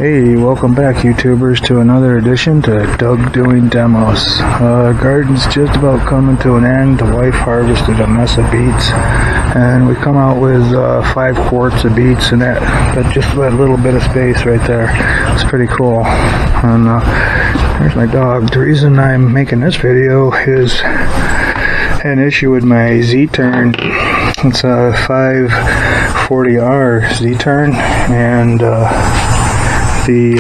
Hey, welcome back YouTubers to another edition to Doug Doing Demos. Garden's just about coming to an end. The wife harvested a mess of beets and we come out with 5 quarts of beets, and that just that little bit of space right there. It's pretty cool. And there's my dog. The reason I'm making this video is an issue with my Z-turn. It's a 540R Z-turn, and the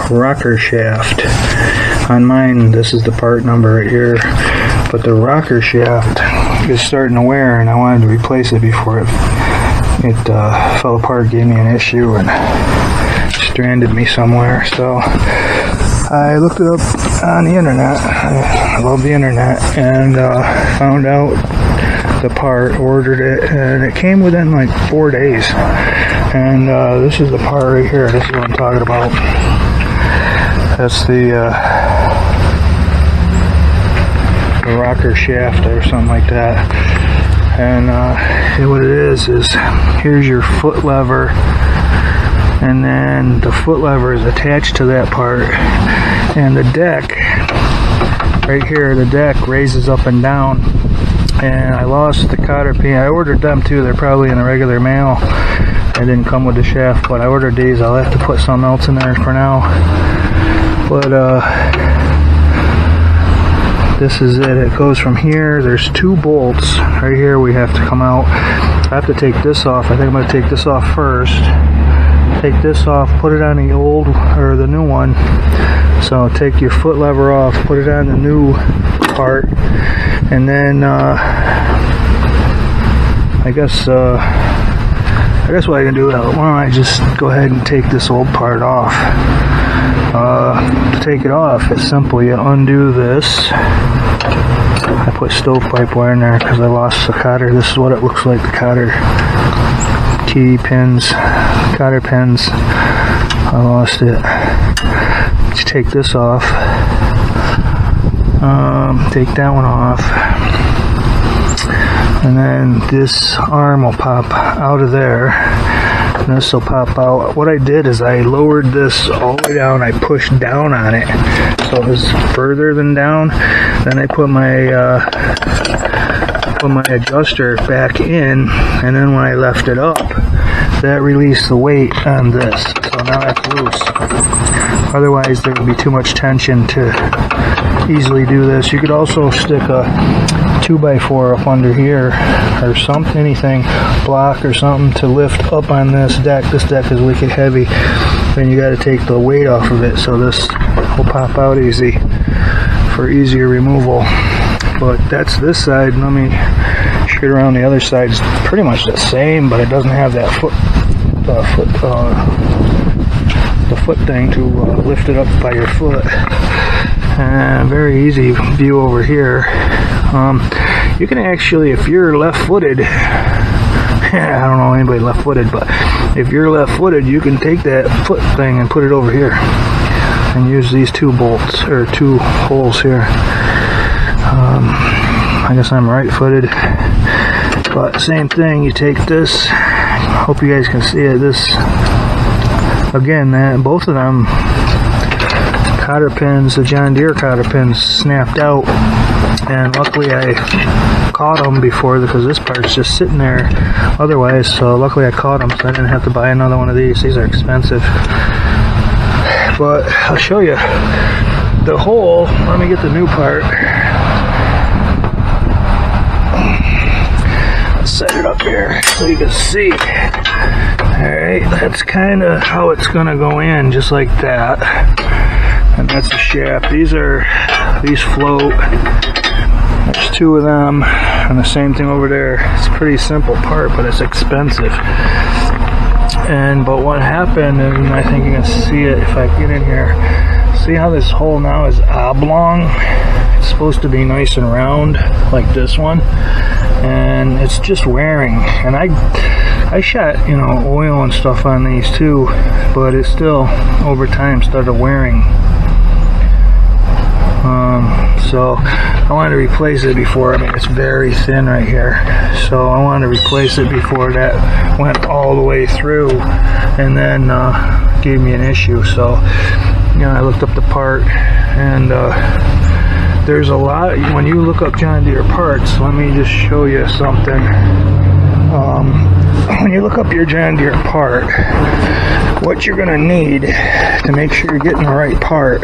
rocker shaft on mine, this is the part number right here, but the rocker shaft is starting to wear, and I wanted to replace it before it fell apart, gave me an issue and stranded me somewhere. So I looked it up on the internet. I love the internet, and found out the part, ordered it, and it came within like 4 days. And this is the part right here. This is what I'm talking about. That's the rocker shaft or something like that. And what it is here's your foot lever, and then the foot lever is attached to that part, and the deck right here, the deck raises up and down. And I lost the cotter pin. I ordered them too. They're probably in the regular mail. They didn't come with the shaft, but I ordered these. I'll have to put something else in there for now. But this is it. It goes from here. There's 2 bolts right here. We have to come out. I have to take this off. I think I'm going to take this off first. Take this off. Put it on the old or the new one. So take your foot lever off. Put it on the new part, and then I guess what I can do, why don't I just go ahead and take this old part off. To take it off, it's simple. You undo this. I put stovepipe wire in there because I lost the cotter. This is what it looks like, the cotter key pins, cotter pins. I lost it. Let's take this off. Take that one off, and then this arm will pop out of there, and this will pop out. What I did is I lowered this all the way down. I pushed down on it so it was further than down. Then I put my adjuster back in, and then when I left it up, that released the weight on this. So now that's loose. Otherwise there would be too much tension to easily do this. You could also stick a 2x4 up under here or something, anything, block or something to lift up on this deck. This deck is wicked heavy, and you got to take the weight off of it, so this will pop out easy for easier removal. But that's this side. Let me shoot around the other side. It's pretty much the same, but it doesn't have that the foot thing to lift it up by your foot. Very easy view over here. You can actually, if you're left-footed, I don't know anybody left-footed, but if you're left-footed, you can take that foot thing and put it over here and use these 2 bolts or 2 holes here. I guess I'm right-footed, but same thing. You take this. Hope you guys can see it. This again, both of them cotter pins, the John Deere cotter pins, snapped out, and luckily I caught them before, because this part's just sitting there otherwise. So luckily I caught them, so I didn't have to buy another one of these. These are expensive, but I'll show you the hole. Let me get the new part. Set it up here so you can see. Alright, that's kind of how it's gonna go in, just like that. And that's the shaft. These float. There's 2 of them, and the same thing over there. It's a pretty simple part, but it's expensive. But what happened, and I think you can see it if I get in here. See how this hole now is oblong? It's supposed to be nice and round like this one, and it's just wearing. And I shot, oil and stuff on these too, but it still over time started wearing. So I wanted to replace it before. It's very thin right here, so I wanted to replace it before that went all the way through, and then gave me an issue. So, you know, I looked up the part, and there's a lot. When you look up John Deere parts, let me just show you something. When you look up your John Deere part, what you're going to need to make sure you're getting the right part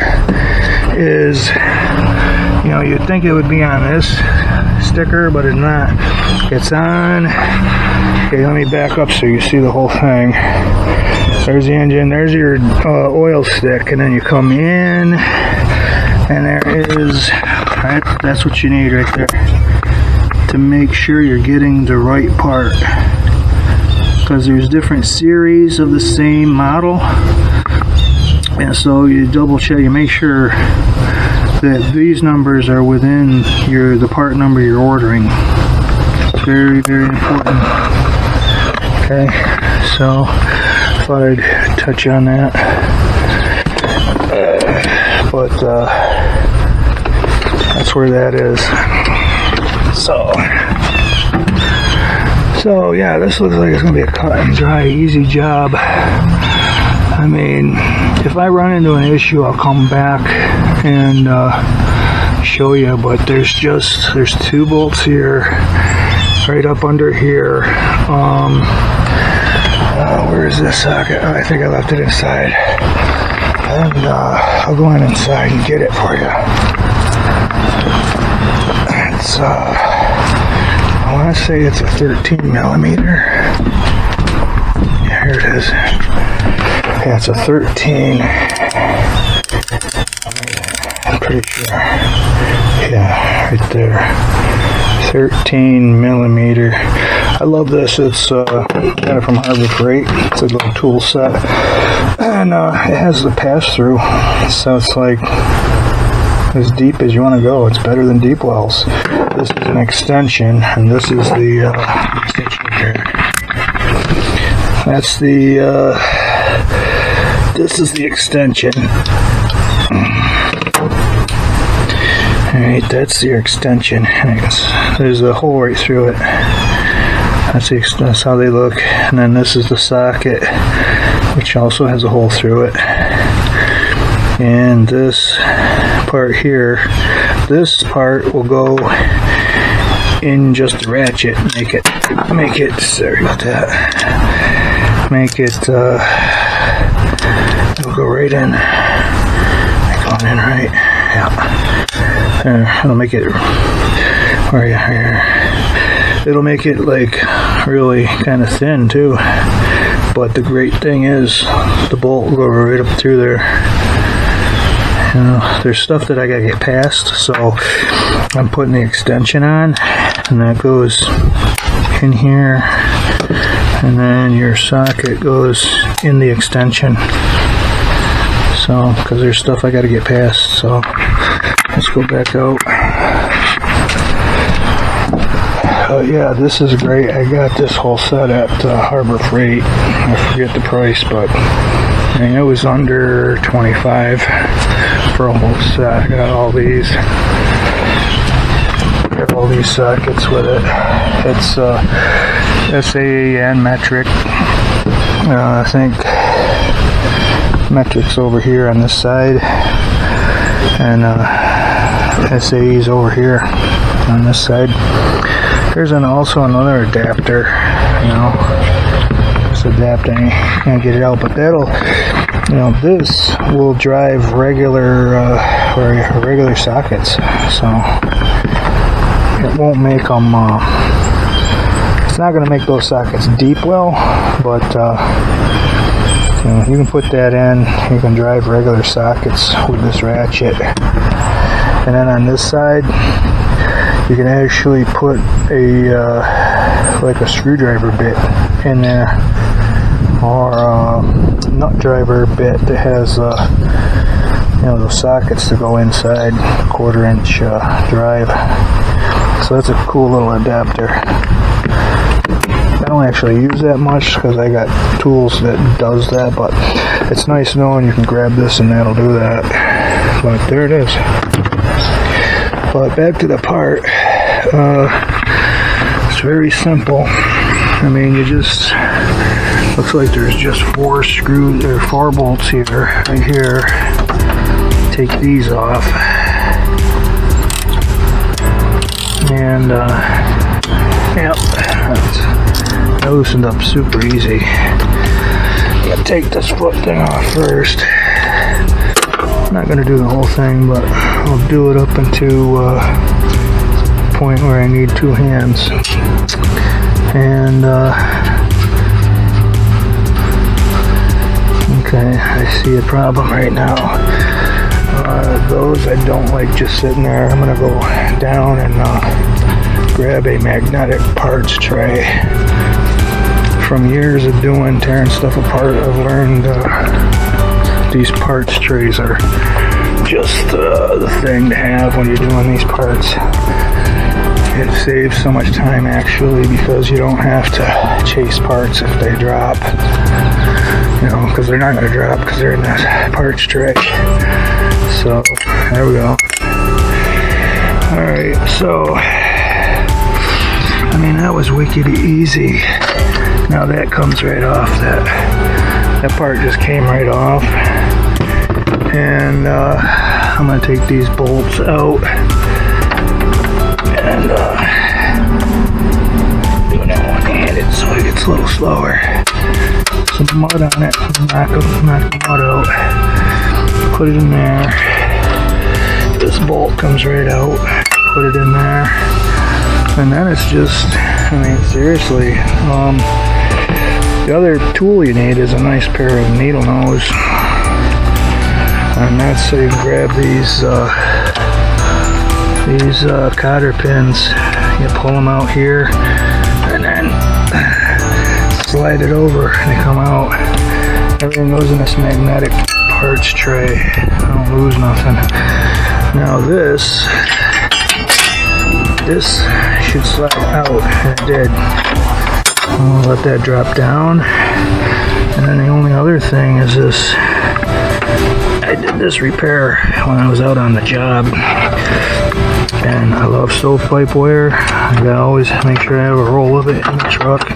is, you know, you'd think it would be on this sticker, but it's not. It's on, okay, let me back up so you see the whole thing. There's the engine, there's your oil stick, and then you come in, and there is, right, that's what you need right there to make sure you're getting the right part, because there's different series of the same model, and so you double check, you make sure that these numbers are within the part number you're ordering. It's very, very important. Okay, so thought I'd touch on that, but that's where that is. So yeah, this looks like it's gonna be a cut and dry, easy job. I mean, if I run into an issue, I'll come back and show you, but there's two bolts here, right up under here. Where is this socket? Oh, I think I left it inside. And I'll go in inside and get it for you. It's, I want to say it's a 13 millimeter. Yeah, here it is. Yeah, it's a 13. I'm pretty sure. Yeah, right there. 13 millimeter. I love this. It's kind of from Harbor Freight. It's a little tool set, and it has the pass-through, so it's like as deep as you want to go. It's better than deep wells. This is an extension, and this is the extension here. That's the this is the extension. Alright, that's your extension. There's a hole right through it. That's how they look. And then this is the socket, which also has a hole through it. And this part here, this part will go in just a ratchet. Make it. Sorry about that. Make it. It'll go right in. Going in right. Yeah. It'll make it. Where are you here? It'll make it like really kind of thin too, but the great thing is the bolt will go right up through there. You know, there's stuff that I gotta get past, so I'm putting the extension on, and that goes in here, and then your socket goes in the extension. So, because there's stuff I gotta get past, so let's go back out. Yeah, this is great. I got this whole set at Harbor Freight. I forget the price, but I mean, it was under $25 for a whole set. I got all these. Got all these sockets with it. It's SAE and metric. I think metric's over here on this side, and SAE's over here on this side. There's also another adapter, you know, this adapter, you can't get it out, but that'll, you know, this will drive regular sockets, so it won't make them, it's not going to make those sockets deep well, but, you know, you can put that in, you can drive regular sockets with this ratchet. And then on this side, you can actually put a like a screwdriver bit in there, or a nut driver bit that has you know, those sockets to go inside, 1/4 inch drive. So that's a cool little adapter. I don't actually use that much because I got tools that does that, but it's nice knowing you can grab this and that'll do that. But there it is. But back to the part, it's very simple. I mean, you just Looks like there's just 4 screws or 4 bolts here, right here. Take these off. And yep, that loosened up super easy. I'm gonna take this foot thing off first. I'm not gonna do the whole thing, but I'll do it up into the point where I need 2 hands. And okay, I see a problem right now. Those I don't like just sitting there. I'm gonna go down and grab a magnetic parts tray. From years of tearing stuff apart, I've learned these parts trays are just the thing to have when you're doing these parts. It saves so much time actually, because you don't have to chase parts if they drop. You know, because they're not going to drop because they're in that parts tray. So, there we go. Alright, so, I mean, that was wicked easy. Now that comes right off. That part just came right off. And I'm going to take these bolts out. And do that one-handed so it gets a little slower. Some mud on it, knock the mud out, put it in there. This bolt comes right out, put it in there, and then it's just, I mean, seriously, the other tool you need is a nice pair of needle nose, and that's so you can grab these cotter pins. You pull them out here, and then slide it over and they come out. Everything goes in this magnetic parts tray. I don't lose nothing. Now this should slide out, and it did. I'll let that drop down. And then the only other thing is this. I did this repair when I was out on the job. And I love stovepipe wire. I gotta always make sure I have a roll of it in the truck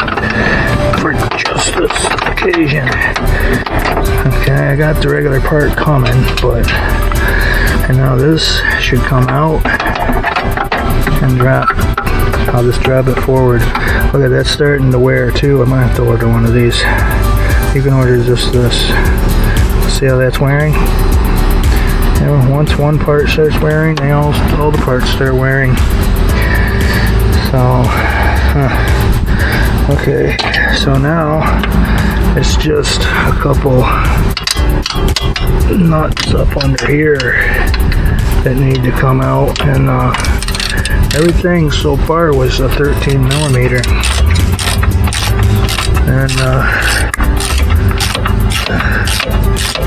for just this occasion. Okay, I got the regular part coming, and now this should come out and drop. I'll just drop it forward. Look at that starting to wear too. I might have to order one of these. You can order just this. See how that's wearing? You know, once one part starts wearing, all the parts start wearing. So, okay, so now it's just a couple nuts up under here that need to come out, and everything so far was a 13 millimeter, and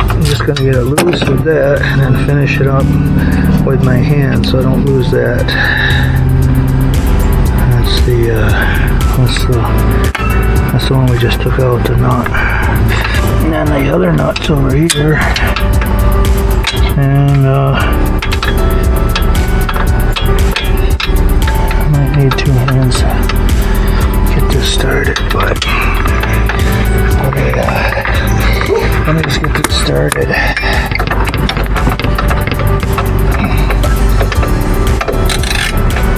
I'm just going to get it loose with that and then finish it up with my hand so I don't lose that. That's the one we just took out, the nut. And then the other nut's over here. And I might need 2 hands to get this started, but let me just get this started.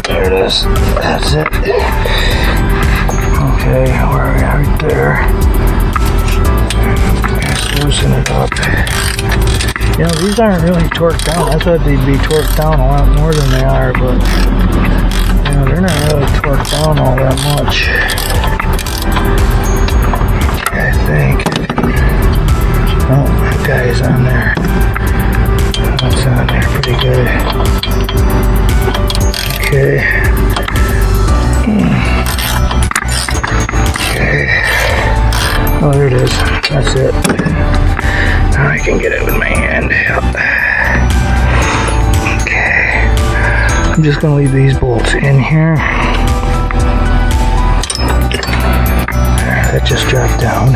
There it is. That's it. Okay, we're right there. Just loosen it up. You know, these aren't really torqued down. I thought they'd be torqued down a lot more than they are, but you know, they're not really torqued down all that much, I think. Oh, that guy's on there. That's on there pretty good. Okay. Okay. Oh, there it is. That's it. Now I can get it with my hand. Yep. Okay. I'm just going to leave these bolts in here. There, that just dropped down.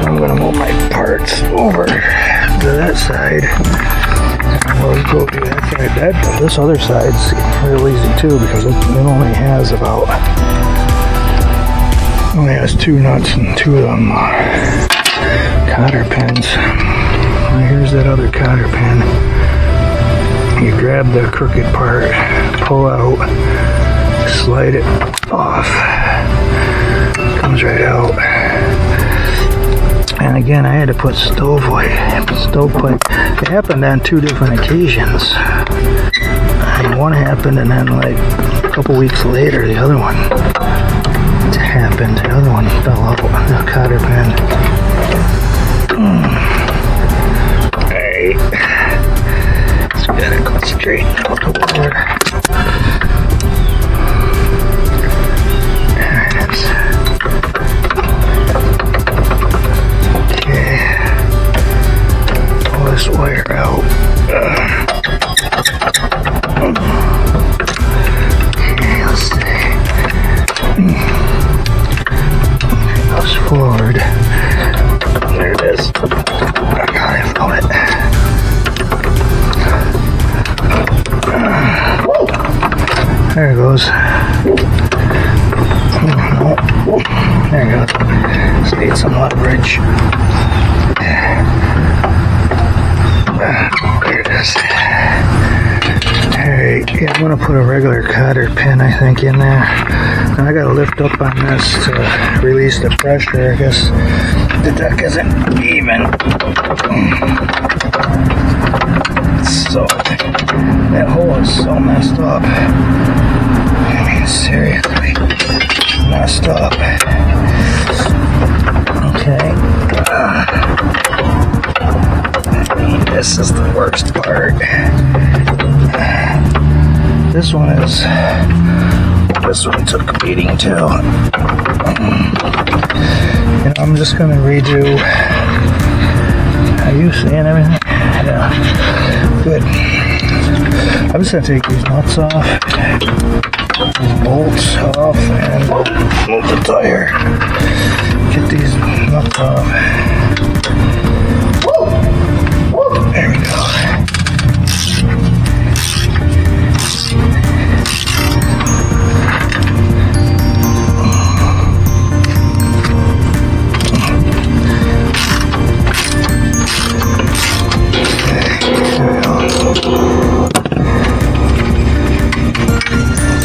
I'm going to move my parts over to that side. We'll go to that side. This other side's real easy too, because it only has about only has 2 nuts and 2 of them cotter pins. Well, here's that other cotter pin. You grab the crooked part, pull out, slide it off, comes right out. And again, I had to put stovepipe. It happened on 2 different occasions. And one happened, and then like a couple weeks later, the other one happened. The other one fell out on the cotter pin. Hey, just gotta go straight out the water. There it is. Okay, pull this wire out. Okay, let's see. It goes forward. There it is. I found it. There it goes. There it goes. Just need some leverage. There it is. Alright, yeah, I'm going to put a regular cotter pin, I think, in there. Now I got to lift up on this to release the pressure. I guess the deck isn't even. So, that hole is so messed up. I mean, seriously, messed up. Okay. I mean, this is the worst part. This one took a beating too. And I'm just gonna redo. Are you seeing everything? Yeah. Good. I'm just gonna take these nuts off, these bolts off, and move the tire. Get these nuts off. There we go.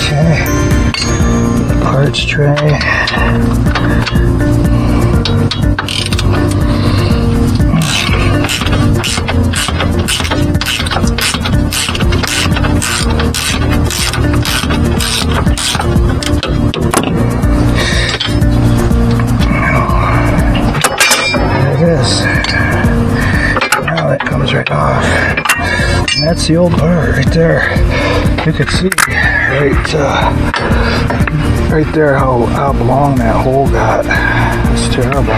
Okay, the parts tray. There it is. Now that comes right off. And that's the old part right there. You can see right there how oblong that hole got. It's terrible.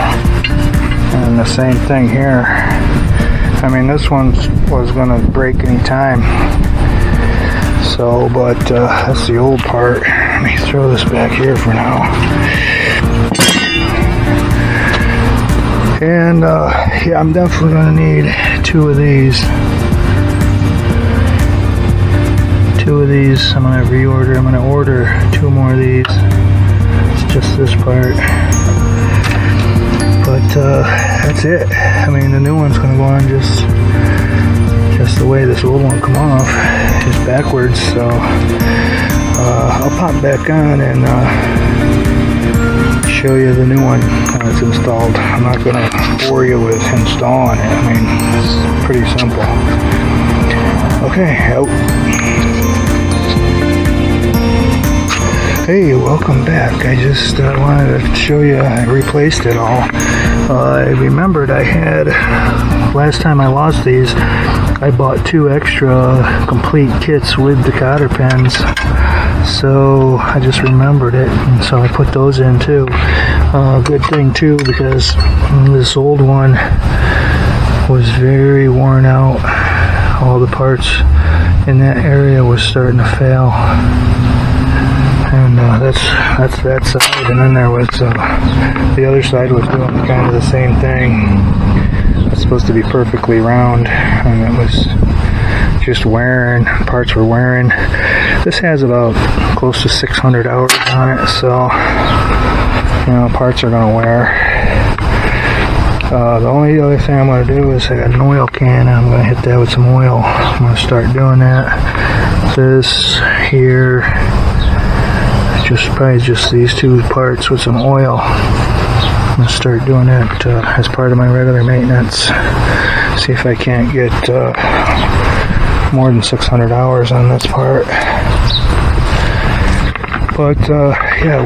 And the same thing here. I mean, this one was going to break any time. So, but that's the old part. Let me throw this back here for now. And yeah, I'm definitely going to need 2 of these. 2 of these. I'm going to reorder. I'm going to order 2 more of these. It's just this part. But that's it. I mean, the new one's going to go on just the way this old one come off, just backwards. So I'll pop back on and show you the new one when it's installed. I'm not going to bore you with installing it. I mean, it's pretty simple. Okay, out. Hey, welcome back. I just wanted to show you I replaced it all. I remembered I had, last time I lost these, I bought 2 extra complete kits with the cotter pins. So I just remembered it, and so I put those in too. Good thing too, because this old one was very worn out. All the parts in that area was starting to fail. And that's that side, and then there was the other side was doing kind of the same thing. It's supposed to be perfectly round, and it was just wearing. Parts were wearing. This has about close to 600 hours on it, so You know, parts are gonna wear. The only other thing I'm gonna do is I got an oil can, and I'm gonna hit that with some oil. I'm gonna start doing that. This here, probably just these two parts with some oil. I'm gonna start doing that as part of my regular maintenance. See if I can't get more than 600 hours on this part. But yeah,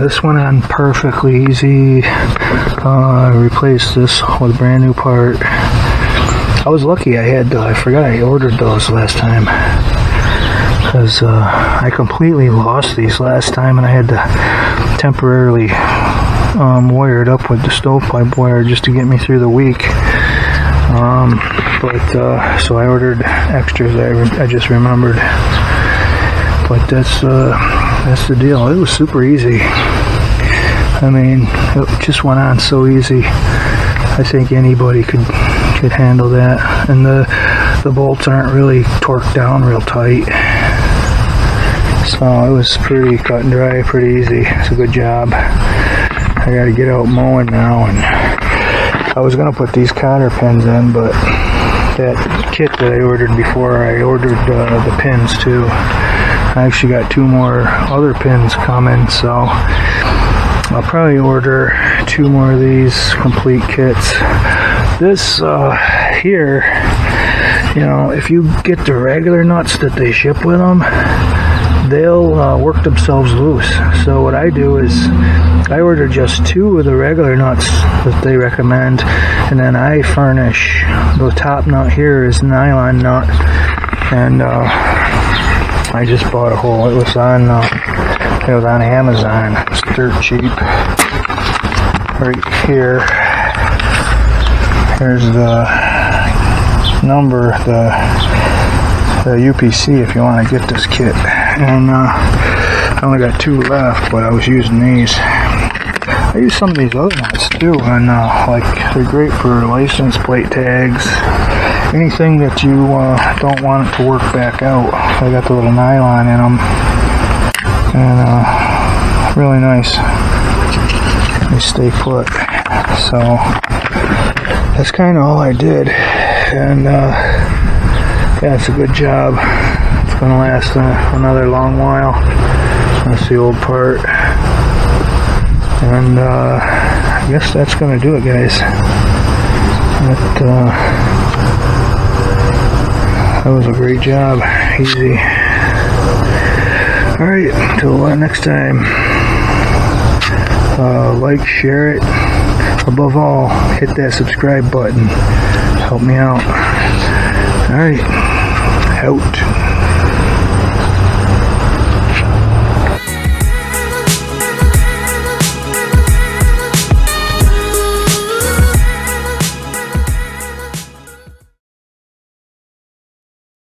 this went on perfectly easy. I replaced this with a brand new part. I was lucky I forgot I ordered those last time, because I completely lost these last time, and I had to temporarily wire it up with the stovepipe wire just to get me through the week. So I ordered extras. I just remembered. But that's the deal. It was super easy. I mean, it just went on so easy. I think anybody could handle that. And the bolts aren't really torqued down real tight. So it was pretty cut and dry, pretty easy. It's a good job. I gotta get out mowing now, and I was gonna put these cotter pins in, but that kit that I ordered before, I ordered the pins too. I actually got 2 more other pins coming, so I'll probably order 2 more of these complete kits. This here, you know, if you get the regular nuts that they ship with them, they'll work themselves loose. So what I do is I order just 2 of the regular nuts that they recommend, and then I furnish the top nut here is nylon nut, and I just bought a whole. It was on Amazon. It's dirt cheap. Right here, here's the number, the UPC if you want to get this kit. And I only got 2 left, but I was using these. I use some of these other nuts too, and like they're great for license plate tags, anything that you don't want it to work back out. I got the little nylon in them, and really nice. They stay put. So that's kind of all I did, and yeah, it's a good job. It's gonna last another long while. That's the old part. And I guess that's going to do it, guys. That was a great job. Easy. Alright, until next time. Like, share it. Above all, hit that subscribe button. Help me out. Alright, out.